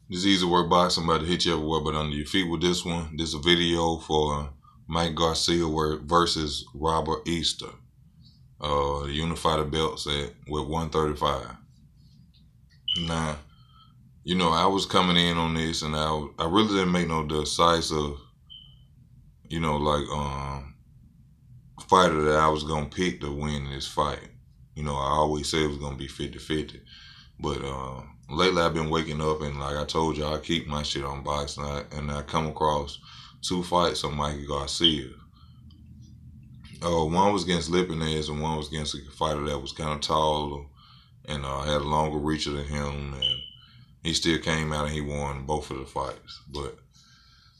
It's easy work boxing, somebody hit you everywhere but under your feet with this one. This is a video for Mike Garcia versus Robert Easter. Unify the belts with 135. Now, I was coming in on this, and I really didn't make no decisive, like fighter that I was gonna pick to win this fight. I always said it was gonna be 50-50. But lately I've been waking up, and like I told you, I keep my shit on boxing, and I come across two fights on Mikey Garcia. One was against Lipinez, and one was against a fighter that was kind of taller and had a longer reach than him, and he still came out and he won both of the fights. But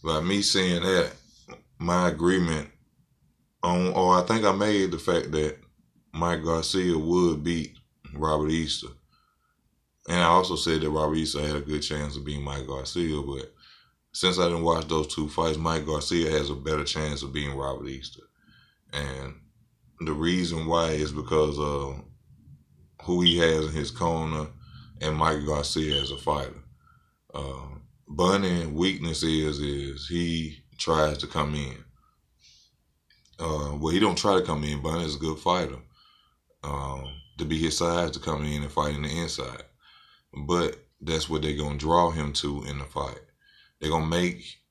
by me saying that, my agreement or I think I made the fact that Mike Garcia would beat Robert Easter. And I also said that Robert Easter had a good chance of beating Mike Garcia, but since I didn't watch those two fights, Mike Garcia has a better chance of beating Robert Easter. And the reason why is because of who he has in his corner and Mike Garcia as a fighter. Bunny's weakness is he tries to come in. Well, he don't try to come in. Bunny is a good fighter. To be his size, to come in and fight in the inside. But that's what they're going to draw him to in the fight. They're going to make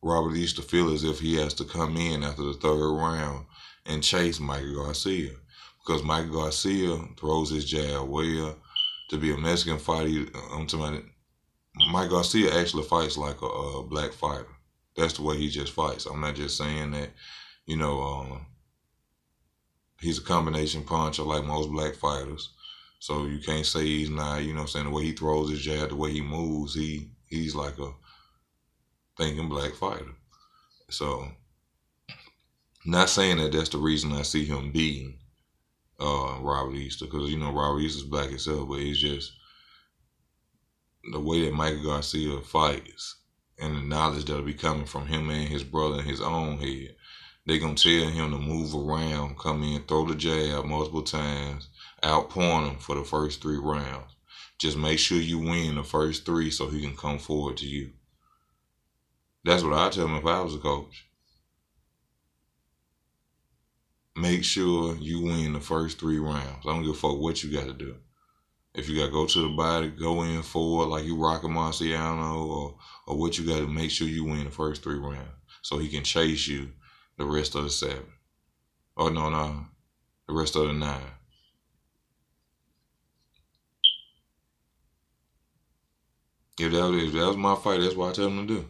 Robert Easter feel as if he has to come in after the third round and chase Mike Garcia. Because Mike Garcia throws his jab well. To be a Mexican fighter, Mike Garcia actually fights like a black fighter. That's the way he just fights. I'm not just saying that, he's a combination puncher like most black fighters. So you can't say he's not, the way he throws his jab, the way he moves, he's like a thinking black fighter. So, not saying that that's the reason I see him beating Robert Easter, because, Robert Easter's black himself, but it's just the way that Michael Garcia fights and the knowledge that'll be coming from him and his brother in his own head. They're going to tell him to move around, come in, throw the jab multiple times, outpoint him for the first 3 rounds. Just make sure you win the first 3 so he can come forward to you. That's what I tell him if I was a coach. Make sure you win the first 3 rounds. I don't give a fuck what you got to do. If you got to go to the body, go in forward like you rock a Marciano, or what you got to make sure you win the first 3 rounds so he can chase you the rest of the 7. Oh, no, the rest of the 9. If that was my fight, that's what I tell him to do.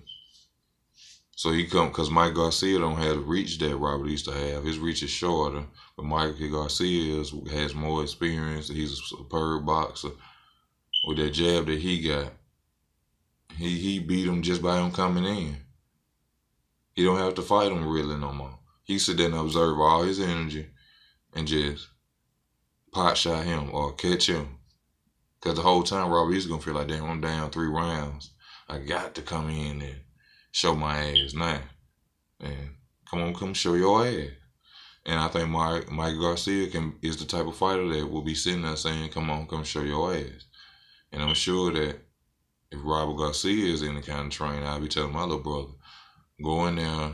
So he come, because Mike Garcia don't have the reach that Robert Easter have. His reach is shorter, but Mike Garcia has more experience. He's a superb boxer. With that jab that he got, he beat him just by him coming in. He don't have to fight him really no more. He sit there and observe all his energy and just pot shot him or catch him. Because the whole time Robert Easter going to feel like, damn, I'm down 3 rounds. I got to come in and show my ass now. And come show your ass. And I think Mike Garcia is the type of fighter that will be sitting there saying, come show your ass. And I'm sure that if Robert Garcia is any kind of trainer, I'll be telling my little brother, go in there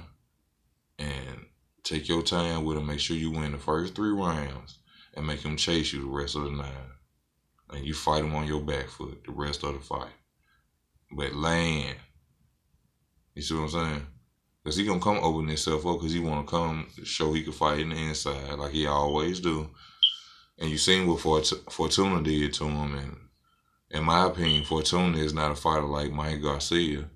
and take your time with him. Make sure you win the first 3 rounds and make him chase you the rest of the 9. And you fight him on your back foot the rest of the fight. But land. You see what I'm saying? Because he going to come open himself up because he want to come show he can fight in the inside like he always do. And you seen what Fortuna did to him. And in my opinion, Fortuna is not a fighter like Mike Garcia.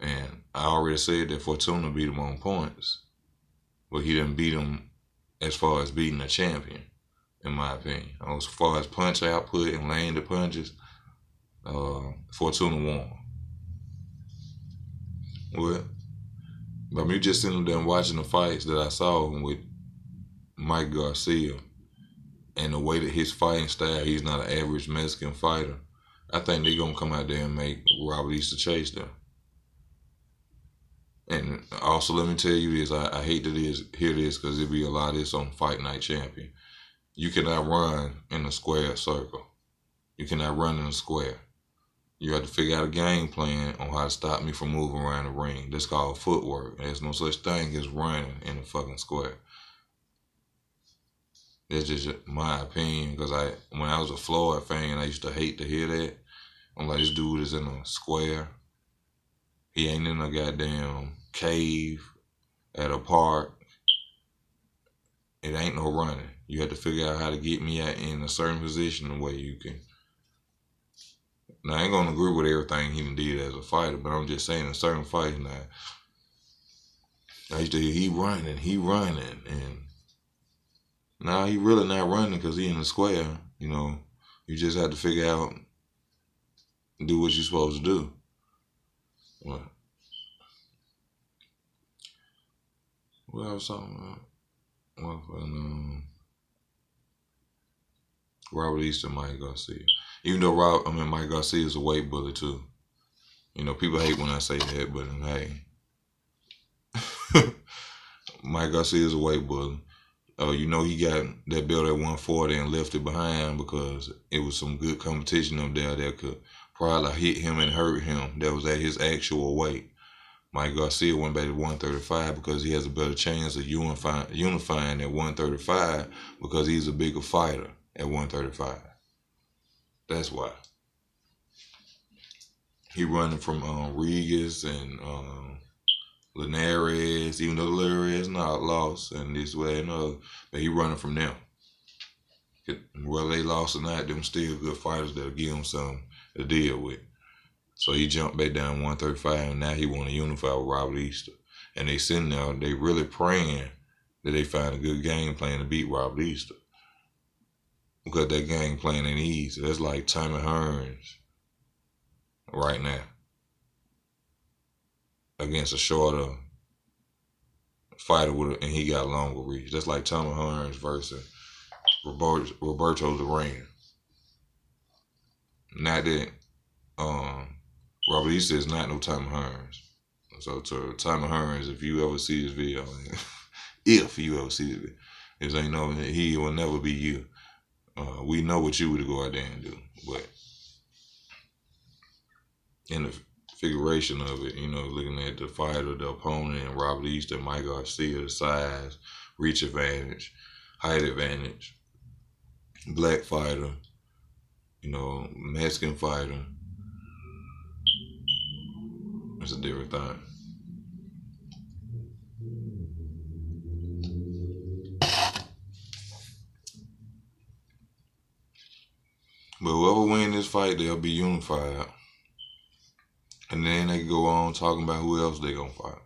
And I already said that Fortuna beat him on points. But he didn't beat him as far as beating a champion, in my opinion. As far as punch output and laying the punches, Fortuna won. Well, by me just sitting there and watching the fights that I saw with Mike Garcia and the way that his fighting style, he's not an average Mexican fighter, I think they're going to come out there and make Robert Easter chase them. And also, let me tell you this, I hate to hear this because there'll be a lot of this on Fight Night Champion. You cannot run in a square circle. You cannot run in a square. You have to figure out a game plan on how to stop me from moving around the ring. That's called footwork. There's no such thing as running in a fucking square. That's just my opinion, because when I was a Floyd fan, I used to hate to hear that. I'm like, this dude is in a square. He ain't in a goddamn cave at a park. It ain't no running. You have to figure out how to get me in a certain position where you can. Now, I ain't gonna agree with everything he did as a fighter, but I'm just saying in certain fights now, I used to hear he running, and now he really not running because he in the square. You know, you just have to figure out, do what you're supposed to do. What I was talking about? Robert Easter, Mike Garcia. Even though Mike Garcia is a weight bully too. You know, people hate when I say that, but hey, Mike Garcia is a weight bully. You know, he got that belt at 140 and left it behind because it was some good competition up there that could probably hit him and hurt him. That was at his actual weight. Mike Garcia went back to 135 because he has a better chance of unifying at 135 because he's a bigger fighter at 135. That's why. He running from Regis and Linares, even though Linares not lost and this way and other, but he running from them. Whether they lost or not, them still good fighters that'll give him something to deal with. So he jumped back down 135, and now he want to unify with Robert Easter. And they sitting there, they really praying that they find a good game plan to beat Robert Easter. Because that game plan ain't easy. That's like Tommy Hearns right now against a shorter fighter and he got longer reach. That's like Tommy Hearns versus Roberto Duran. Not that Robert Easter is not no Tommy Hearns. So to Tommy Hearns, if you ever see this video, if you ever see this video, he will never be you. We know what you would go out there and do, but in the figuration of it, you know, looking at the fighter, the opponent, and Robert Easter, Mike Garcia, the size, reach advantage, height advantage, black fighter, you know, Mexican fighter. It's a different thing. But whoever win this fight, they'll be unified. And then they can go on talking about who else they gonna fight.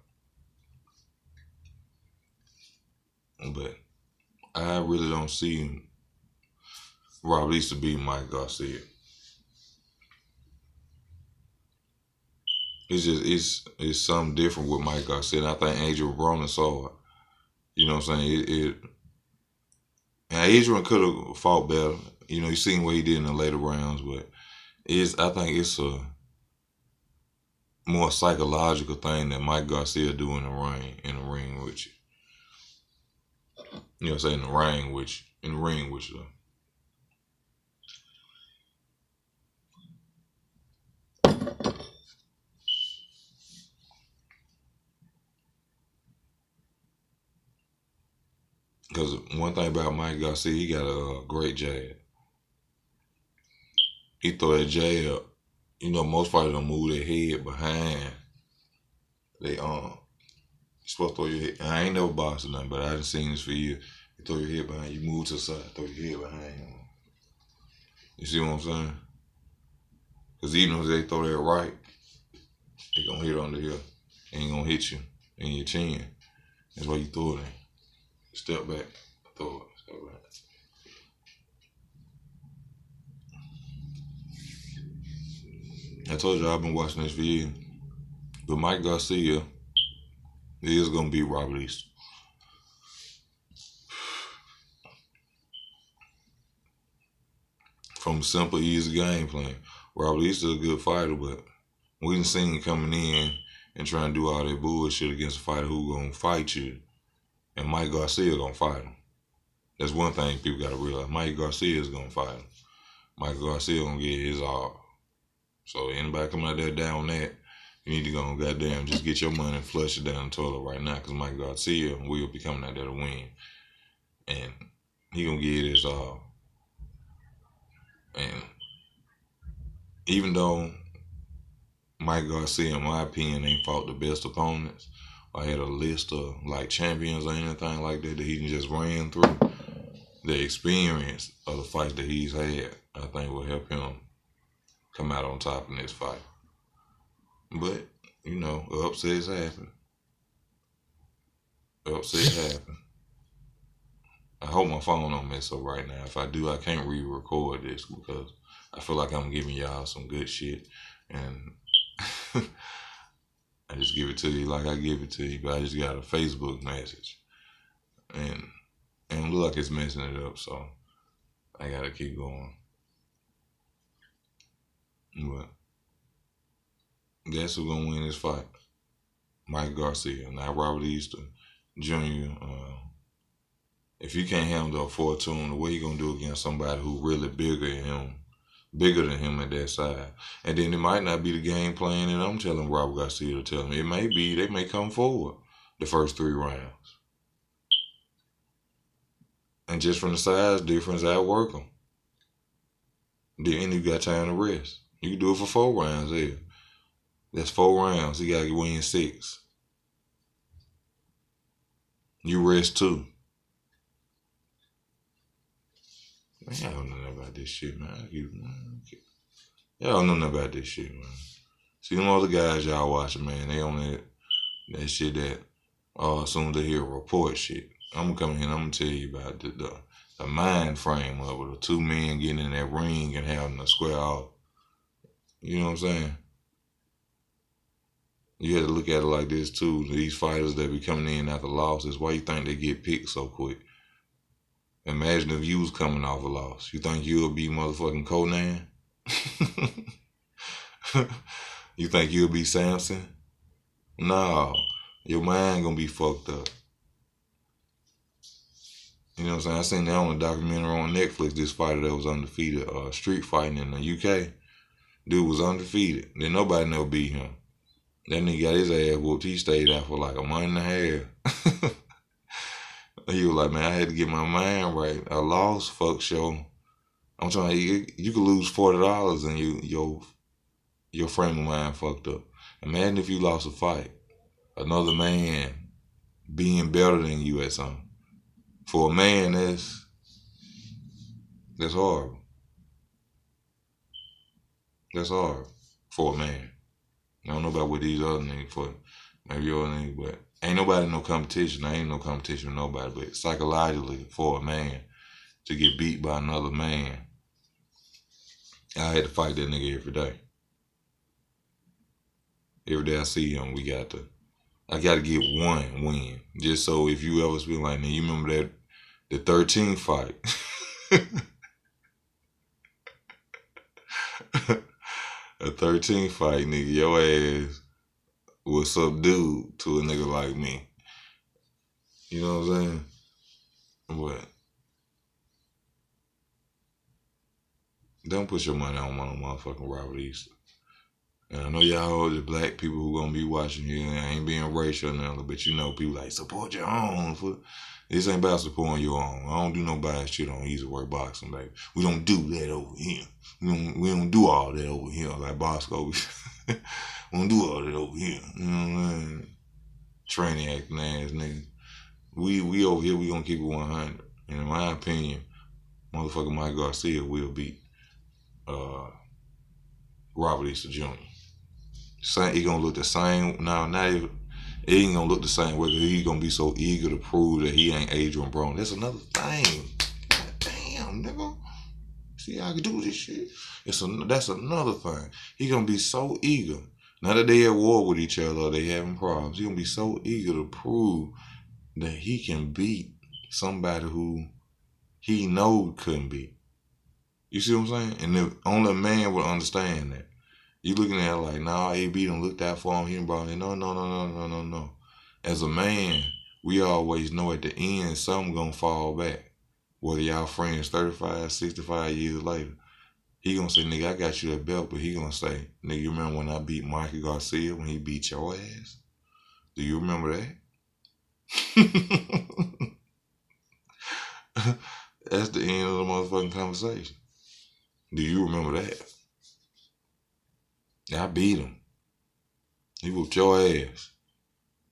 But I really don't see Robert Easter beating Mike Garcia. It's something different with Mike Garcia. And I think Adrian Broner saw it. You know what I'm saying? And Adrian could have fought better. You know, you seen what he did in the later rounds, but I think it's a more psychological thing that Mike Garcia do in the ring with you. You know what I'm saying? In the ring with you. Because one thing about Mike Garcia, he got a great jab. He throw that jab. You know, most fighters don't move their head behind. You're supposed to throw your head. I ain't never boxed or nothing, but I done seen this for years. You throw your head behind, you move to the side, throw your head behind you. You see what I'm saying? Because even if they throw that right, they gonna hit under here. They ain't gonna hit you in your chin. That's why you throw it in. Step back, throw it, step back. I told you I've been watching this for years. But Mike Garcia is going to beat Robert Easter. From a simple, easy game plan. Robert Easter is a good fighter, but we done seen him coming in and trying to do all that bullshit against a fighter who going to fight you. And Mike Garcia going to fight him. That's one thing people got to realize. Mike Garcia is going to fight him. Michael Garcia gonna get his all. So anybody coming out there down that, you need to go and goddamn just get your money and flush it down the toilet right now, because Michael Garcia will be coming out there to win, and he gonna get his all. And even though Mike Garcia, in my opinion, ain't fought the best opponents, or had a list of like champions or anything like that he just ran through, the experience of the fight that he's had, I think will help him come out on top in this fight. But, upsets happen. Upsets happen. I hope my phone don't mess up right now. If I do, I can't re-record this because I feel like I'm giving y'all some good shit. And I just give it to you like I give it to you. But I just got a Facebook message. And it look like it's messing it up. So I got to keep going. But guess who's going to win this fight? Mike Garcia, not Robert Easter Jr. If you can't handle a fortune, the way you going to do against somebody who really bigger than him at that side. And then it might not be the game plan that I'm telling Robert Garcia to tell him. It may be they may come forward the first 3 rounds. And just from the size difference, outwork them. Then you got time to rest. You can do it for 4 rounds there. That's 4 rounds. He got to win 6. You rest 2. Man, y'all don't know nothing about this shit, man. Y'all don't know nothing about this shit, man. See, them other guys y'all watching, man, they on that shit that, as soon as they hear a report shit, I'm going to come in here and I'm going to tell you about the mind frame of it, the 2 men getting in that ring and having a square off. You know what I'm saying? You have to look at it like this, too. These fighters that be coming in after losses, why you think they get picked so quick? Imagine if you was coming off a loss. You think you'll be motherfucking Conan? You think you'll be Samson? No. Your mind gonna be fucked up. You know what I'm saying? I seen that on a documentary on Netflix, this fighter that was undefeated, street fighting in the UK. Dude was undefeated. Then nobody never beat him. That nigga got his ass whooped. He stayed out for like a month and a half. He was like, man, I had to get my mind right. I lost, fuck show. I'm trying to, you could lose $40 and your frame of mind fucked up. Imagine if you lost a fight. Another man being better than you at something. For a man, that's horrible. That's hard for a man. I don't know about what these other niggas for. Maybe your other niggas, but ain't nobody no competition. I ain't no competition with nobody. But psychologically, for a man to get beat by another man, I had to fight that nigga every day. Every day I see him, I got to get one win. Just so if you ever feel like, man, you remember the 13th fight. A 13th fight, nigga, your ass was subdued to a nigga like me. You know what I'm saying? But don't put your money on one motherfucking Robert Easter. And I know y'all the black people who gonna be watching here, and I ain't being racial or nothing, but you know people like support your own. This ain't about supporting your own. I don't do no biased shit on easy work boxing, baby. We don't do that over here. We don't do all that over here like Bosco. We don't do all that over here. You know what I mean? Training acting ass nigga. We over here, we gonna keep it 100. And in my opinion, motherfucker Mike Garcia will beat Robert Easter Jr. He gonna look the same. Now, not even. It ain't gonna look the same way because he gonna be so eager to prove that he ain't Adrian Broner. That's another thing. God damn, nigga. See how I can do this shit? That's another thing. He gonna be so eager. Now that they at war with each other or they having problems, he gonna be so eager to prove that he can beat somebody who he know couldn't beat. You see what I'm saying? And if only a man would understand that. You looking at it like, nah, he beat him, looked out for him, he brought him. No. As a man, we always know at the end something gonna fall back. Whether y'all friends 35, 65 years later. He gonna say, nigga, I got you that belt, but he gonna say, nigga, you remember when I beat Mikey Garcia when he beat your ass? Do you remember that? That's the end of the motherfucking conversation. Do you remember that? I beat him. He whooped your ass.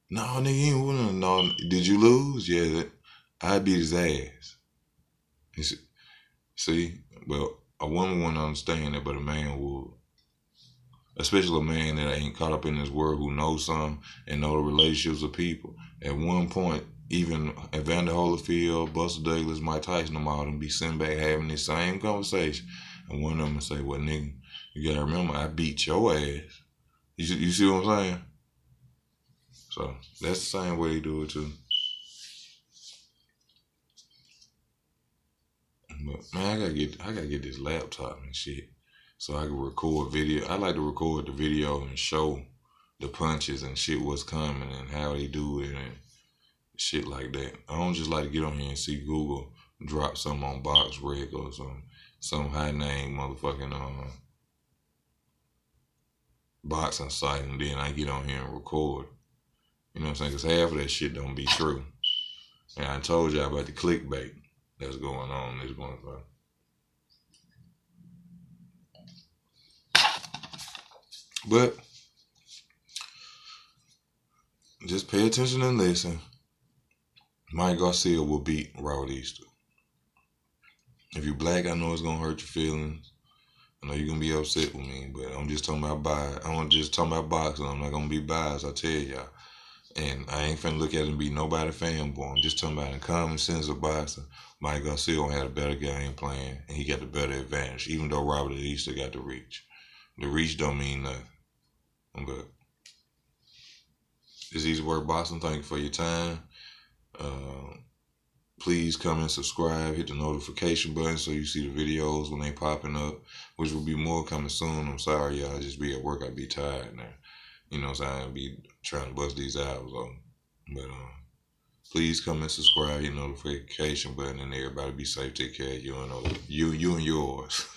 No, nigga, you ain't winning. No, did you lose? Yeah, I beat his ass. See, well, a woman wouldn't understand that, but a man would. Especially a man that ain't caught up in this world who knows some and know the relationships of people. At one point, even Evander Holyfield, Buster Douglas, Mike Tyson, them all them be sitting back having this same conversation. And one of them would say, well, nigga, you gotta remember, I beat your ass. You see what I'm saying? So that's the same way they do it too. But man, I gotta get this laptop and shit so I can record video. I like to record the video and show the punches and shit what's coming and how they do it and shit like that. I don't just like to get on here and see Google drop something on Box Rec or some high name motherfucking boxing site and then I get on here and record. You know what I'm saying? Because half of that shit don't be true. And I told y'all about the clickbait that's going on this motherfucker. But just pay attention and listen. Mike Garcia will beat Robert Easter. If you black, I know it's gonna hurt your feelings. I know you're gonna be upset with me, but I'm just talking about I'm just talking about boxing. I'm not gonna be biased, I tell y'all. And I ain't finna look at it and be nobody fanboy. I'm just talking about in common sense of boxing. Mike Garcia had a better game plan, and he got the better advantage, even though Robert Easter got the reach. The reach don't mean nothing. But it's Easy Work Boxing. Thank you for your time. Please come and subscribe. Hit the notification button so you see the videos when they popping up, which will be more coming soon. I'm sorry, y'all. I just be at work. I be tired now. You know what I'm saying? I be trying to bust these hours on. But please come and subscribe. Hit the notification button, and everybody be safe. Take care of you and yours.